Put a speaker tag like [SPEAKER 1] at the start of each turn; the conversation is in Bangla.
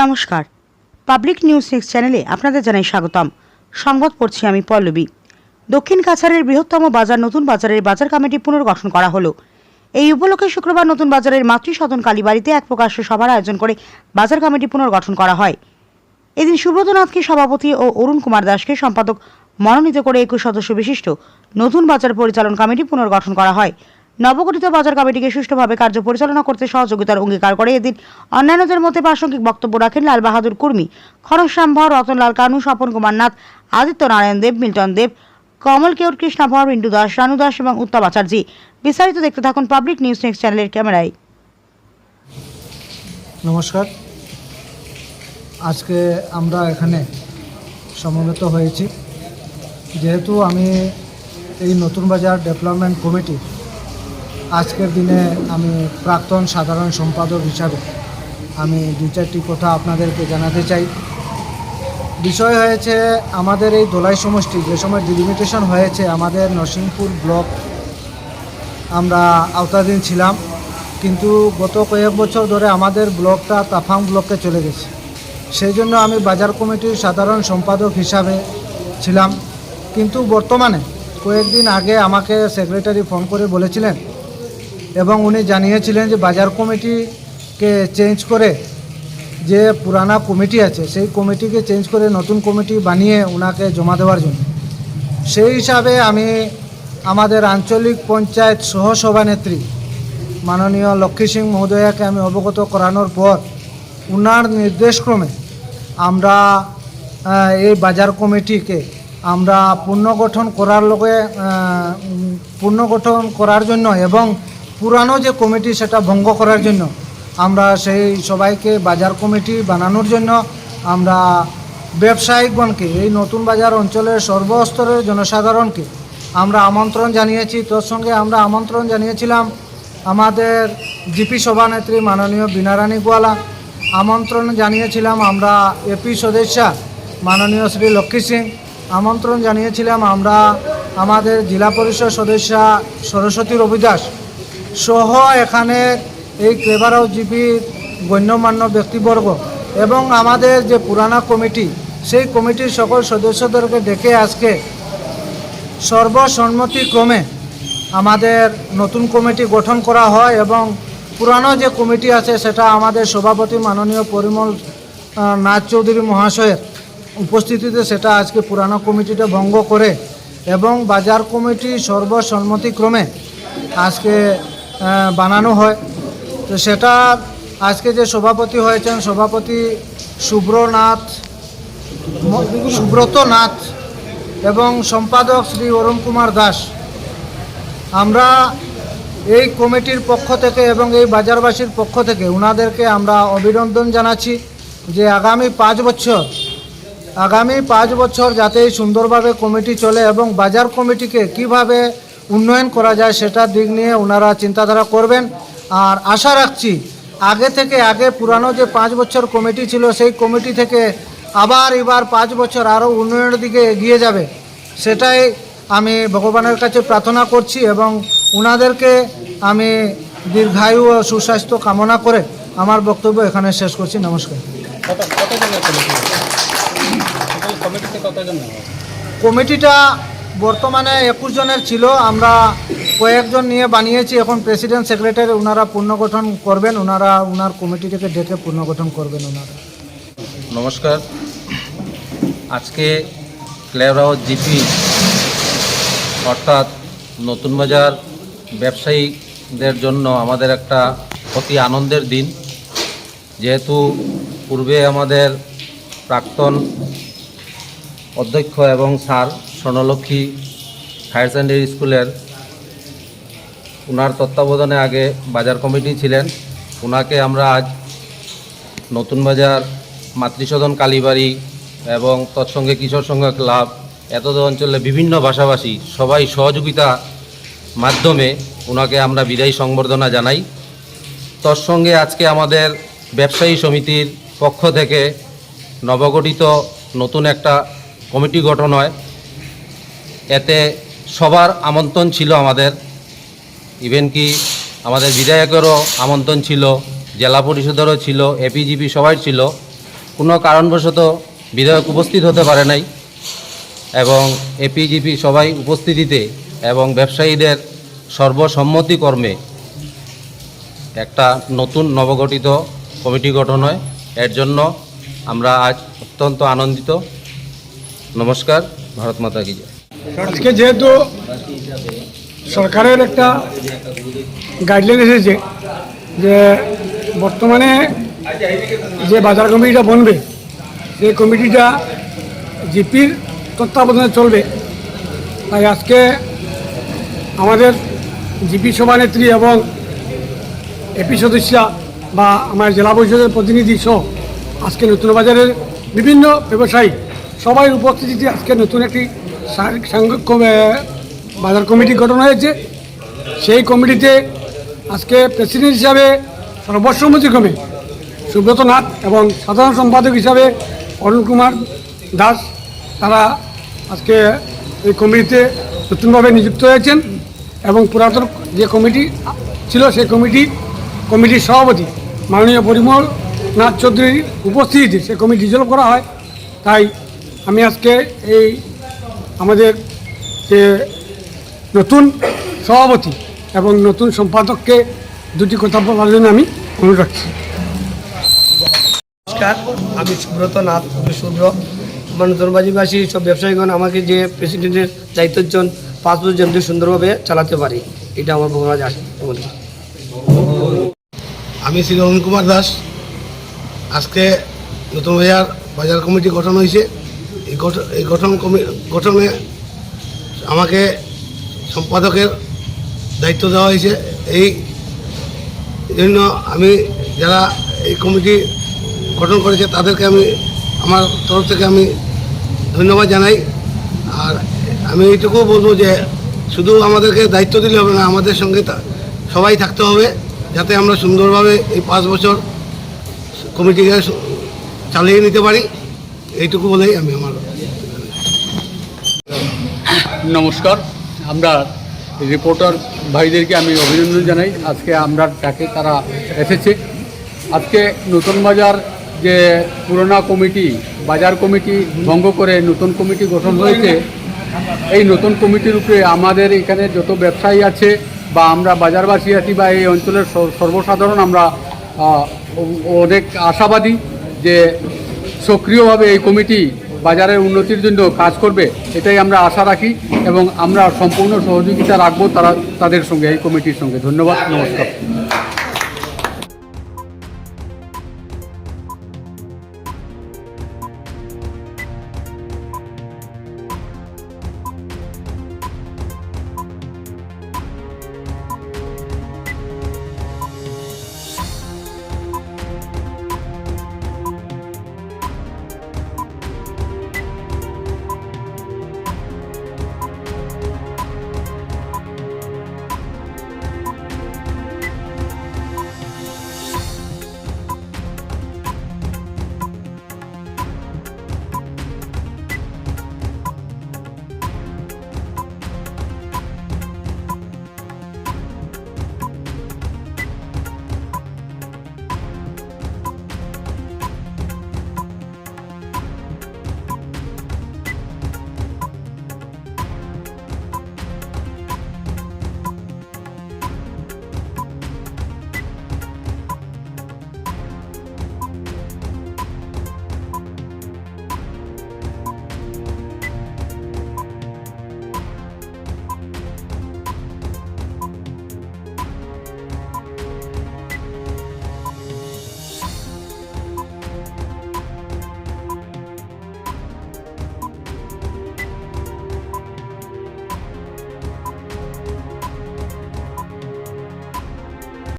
[SPEAKER 1] নমস্কার, পাবলিক নিউজ নেক্সট চ্যানেলে আপনাদের জানাই স্বাগতম। সংবাদ পড়ছি আমি পল্লবী। দক্ষিণ কাছাড়ের বৃহত্তম বাজার নতুন বাজারের বাজার কমিটি পুনর্গঠন করা হলো। এই উপলক্ষে শুক্রবার নতুন বাজারের মাতৃসদন কালীবাড়িতে এক প্রকাশ্য সভার আয়োজন করে বাজার কমিটি পুনর্গঠন করা হয়। এদিন সুব্রত নাথকে সভাপতি ও অরুণ কুমার দাসকে সম্পাদক মনোনীত করে 21 সদস্য বিশিষ্ট নতুন বাজার পরিচালন কমিটি পুনর্গঠন করা হয়। নবগঠিত বাজার কমিটিকে সুষ্ঠুভাবে কার্য পরিচালনা করতে সহযোগিতার অঙ্গীকার করে এদিন অন্যান্যদের মধ্যে প্রাসঙ্গিক বক্তব্য রাখেন লাল বাহাদুর কুর্মী, খনশ্যাম ভর, রতনলাল কানু, স্বপন কুমার নাথ, আদিত্য নারায়ণ দেব, মিল্টন দেব, কমল কেউর, কৃষ্ণা ভর, রিন্টু দাস, রানু দাস এবং উত্তম আচার্য। বিস্তারিত দেখতে থাকুন পাবলিক নিউজ নেক্সট চ্যানেলের ক্যামেরায়।
[SPEAKER 2] নমস্কার, আজকে আমরা এখানে সমবেত হয়েছি যেহেতু আমি এই নতুন বাজার ডেভেলপমেন্ট কমিটি আজকের দিনে আমি প্রাক্তন সাধারণ সম্পাদক হিসাবে আমি দু চারটি কথা আপনাদেরকে জানাতে চাই। বিষয় হয়েছে আমাদের এই দোলাই সমষ্টি যে সময় ডিলিমিটেশন হয়েছে, আমাদের নরসিংপুর ব্লক আমরা আওতাধীন ছিলাম, কিন্তু গত কয়েক বছর ধরে আমাদের ব্লকটা তাফাং ব্লকে চলে গেছে। সেই জন্য আমি বাজার কমিটির সাধারণ সম্পাদক হিসাবে ছিলাম, কিন্তু বর্তমানে কয়েকদিন আগে আমাকে সেক্রেটারি ফোন করে বলেছিলেন এবং উনি জানিয়েছিলেন যে বাজার কমিটিকে চেঞ্জ করে যে পুরানা কমিটি আছে সেই কমিটিকে চেঞ্জ করে নতুন কমিটি বানিয়ে ওনাকে জমা দেওয়ার জন্য। সেই হিসাবে আমি আমাদের আঞ্চলিক পঞ্চায়েত সহসভানেত্রী মাননীয় লক্ষ্মী সিং মহোদয়াকে আমি অবগত করানোর পর ওনার নির্দেশক্রমে আমরা এই বাজার কমিটিকে আমরা পুনর্গঠন করার জন্য এবং পুরানো যে কমিটি সেটা ভঙ্গ করার জন্য আমরা সেই সবাইকে বাজার কমিটি বানানোর জন্য আমরা ব্যবসায়িকগণকে এই নতুন বাজার অঞ্চলের সর্বস্তরের জনসাধারণকে আমরা আমন্ত্রণ জানিয়েছি। তোর সঙ্গে আমরা আমন্ত্রণ জানিয়েছিলাম আমাদের জিপি সভানেত্রী মাননীয় বীণারানী গোয়ালা, আমন্ত্রণ জানিয়েছিলাম আমরা এপি সদস্যা মাননীয় শ্রী লক্ষ্মী সিং, আমন্ত্রণ জানিয়েছিলাম আমরা আমাদের জেলা পরিষদ সদস্যা সরস্বতী রবিদাস সহ এখানে এই ক্লেভার জিপির গণ্যমান্য ব্যক্তিবর্গ এবং আমাদের যে পুরানা কমিটি সেই কমিটির সকল সদস্যদেরকে ডেকে আজকে সর্বসম্মতিক্রমে আমাদের নতুন কমিটি গঠন করা হয় এবং পুরানো যে কমিটি আছে সেটা আমাদের সভাপতি মাননীয় পরিমল নাথ চৌধুরী মহাশয়ের উপস্থিতিতে সেটা আজকে পুরানো কমিটিটা ভঙ্গ করে এবং বাজার কমিটি সর্বসম্মতিক্রমে আজকে বানানো হয়। তো সেটা আজকে যে সভাপতি হয়েছেন সভাপতি সুব্রত নাথ এবং সম্পাদক শ্রী অরুণ কুমার দাস, আমরা এই কমিটির পক্ষ থেকে এবং এই বাজারবাসীর পক্ষ থেকে ওনাদেরকে আমরা অভিনন্দন জানাচ্ছি যে আগামী 5 বছর যাতে সুন্দরভাবে কমিটি চলে এবং বাজার কমিটিকে কিভাবে উন্নয়ন করা যায় সেটার দিক নিয়ে ওনারা চিন্তাধারা করবেন। আর আশা রাখছি আগে পুরানো যে 5 বছর কমিটি ছিল সেই কমিটি থেকে এবার 5 বছর আরও উন্নয়নের দিকে এগিয়ে যাবে, সেটাই আমি ভগবানের কাছে প্রার্থনা করছি এবং ওনাদেরকে আমি দীর্ঘায়ু ও সুস্বাস্থ্য কামনা করে আমার বক্তব্য এখানে শেষ করছি। নমস্কার। কমিটিটা বর্তমানে 21 জনের ছিল, আমরা কয়েকজন নিয়ে বানিয়েছি। এখন প্রেসিডেন্ট সেক্রেটারি ওনারা পুনর্গঠন করবেন, ওনার কমিটিটাকে ডেকে পুনর্গঠন করবেন ওনারা।
[SPEAKER 3] নমস্কার, আজকে ক্লেভার জিপি অর্থাৎ নতুন বাজার ব্যবসায়ীদের জন্য আমাদের একটা অতি আনন্দের দিন। যেহেতু পূর্বে আমাদের প্রাক্তন অধ্যক্ষ এবং স্যার স্বর্ণলক্ষ্মী হায়ার সেকেন্ডারি স্কুলের ওনার তত্ত্বাবধানে আগে বাজার কমিটি ছিলেন, ওনাকে আমরা আজ নতুন বাজার মাতৃসদন কালীবাড়ি এবং তৎসঙ্গে কিশোর সংঘ ক্লাব এতদ অঞ্চলে বিভিন্ন ভাষাভাষী সবাই সহযোগিতা মাধ্যমে ওনাকে আমরা বিদায়ী সংবর্ধনা জানাই। তৎসঙ্গে আজকে আমাদের ব্যবসায়ী সমিতির পক্ষ থেকে নবগঠিত নতুন একটা কমিটি গঠন হয়। এতে সবার আমন্ত্রণ ছিল, আমাদের ইভেন কি আমাদের বিধায়কেরও আমন্ত্রণ ছিল, জেলা পরিষদেরও ছিল, এপিজিপি সবাই ছিল। কোনো কারণবশত বিধায়ক উপস্থিত হতে পারে নাই এবং এপিজিপি সবাই উপস্থিতিতে এবং ব্যবসায়ীদের সর্বসম্মতিক্রমে একটা নতুন নবগঠিত কমিটি গঠন হয়। এর জন্য আমরা আজ অত্যন্ত আনন্দিত। নমস্কার, ভারত মাতা কি জয়।
[SPEAKER 4] আজকে যেহেতু সরকারের একটা গাইডলাইন এসেছে যে বর্তমানে যে বাজার কমিটিটা বনবে সেই কমিটিটা জিপির তত্ত্বাবধানে চলবে, তাই আজকে আমাদের জিপি সভানেত্রী এবং এপি সদস্যা বা আমার জেলা পরিষদের প্রতিনিধি সহ আজকে নতুন বাজারের বিভিন্ন ব্যবসায়ী সবাই উপস্থিতিতে আজকে নতুন একটি বাজার কমিটি গঠন হয়েছে। সেই কমিটিতে আজকে প্রেসিডেন্ট হিসাবে সর্বসম্মতিক্রমে সুব্রত নাথ এবং সাধারণ সম্পাদক হিসাবে অরুণ কুমার দাস তারা আজকে এই কমিটিতে নতুনভাবে নিযুক্ত হয়েছেন এবং পুরাতন যে কমিটি ছিল সেই কমিটির সভাপতি মাননীয় পরিমল নাথ চৌধুরীর উপস্থিতিতে সেই কমিটি ডিজলভ করা হয়। তাই আমি আজকে এই আমাদের যে নতুন সভাপতি এবং নতুন সম্পাদককে দুটি কথা বলার জন্য আমি অনুরোধ রাখছি।
[SPEAKER 5] নমস্কার, আমি সুব্রত নাথ শুভ্র। আমার নতুনবাজিবাসী সব ব্যবসায়ীগণ আমাকে যে প্রেসিডেন্টের দায়িত্বজন 5 বছর যেন সুন্দরভাবে চালাতে পারি, এটা আমার ভগবান আসে।
[SPEAKER 6] আমি শ্রী অরুণ কুমার দাস। আজকে নতুন বাজার কমিটি গঠন হয়েছে। এই গঠনে আমাকে সম্পাদকের দায়িত্ব দেওয়া হয়েছে। এই জন্য আমি যারা এই কমিটি গঠন করেছে তাদেরকে আমি আমার তরফ থেকে আমি ধন্যবাদ জানাই। আর আমি এইটুকু বলবো যে শুধু আমাদেরকে দায়িত্ব দিলে হবে না, আমাদের সঙ্গে সবাই থাকতে হবে যাতে আমরা সুন্দরভাবে এই 5 বছর কমিটিকে চালিয়ে নিতে পারি। এইটুকু বলেই আমি আমার
[SPEAKER 7] নমস্কার, আমরা রিপোর্টার ভাইদেরকে আমি অভিনন্দন জানাই। আজকে আমরা ডাকে তারা এসেছে। আজকে নতুন বাজার যে পুরোনো কমিটি বাজার কমিটি ভঙ্গ করে নতুন কমিটি গঠন হয়েছে, এই নতুন কমিটির উপরে আমাদের এখানে যত ব্যবসায়ী আছে বা আমরা বাজারবাসী আছি বা এই অঞ্চলের সর্বসাধারণ আমরা অনেক আশাবাদী যে সক্রিয়ভাবে এই কমিটি বাজারের উন্নতির জন্য কাজ করবে, এটাই আমরা আশা রাখি এবং আমরা সম্পূর্ণ সহযোগিতা রাখবো তাদের সঙ্গে, এই কমিটির সঙ্গে। ধন্যবাদ, নমস্কার।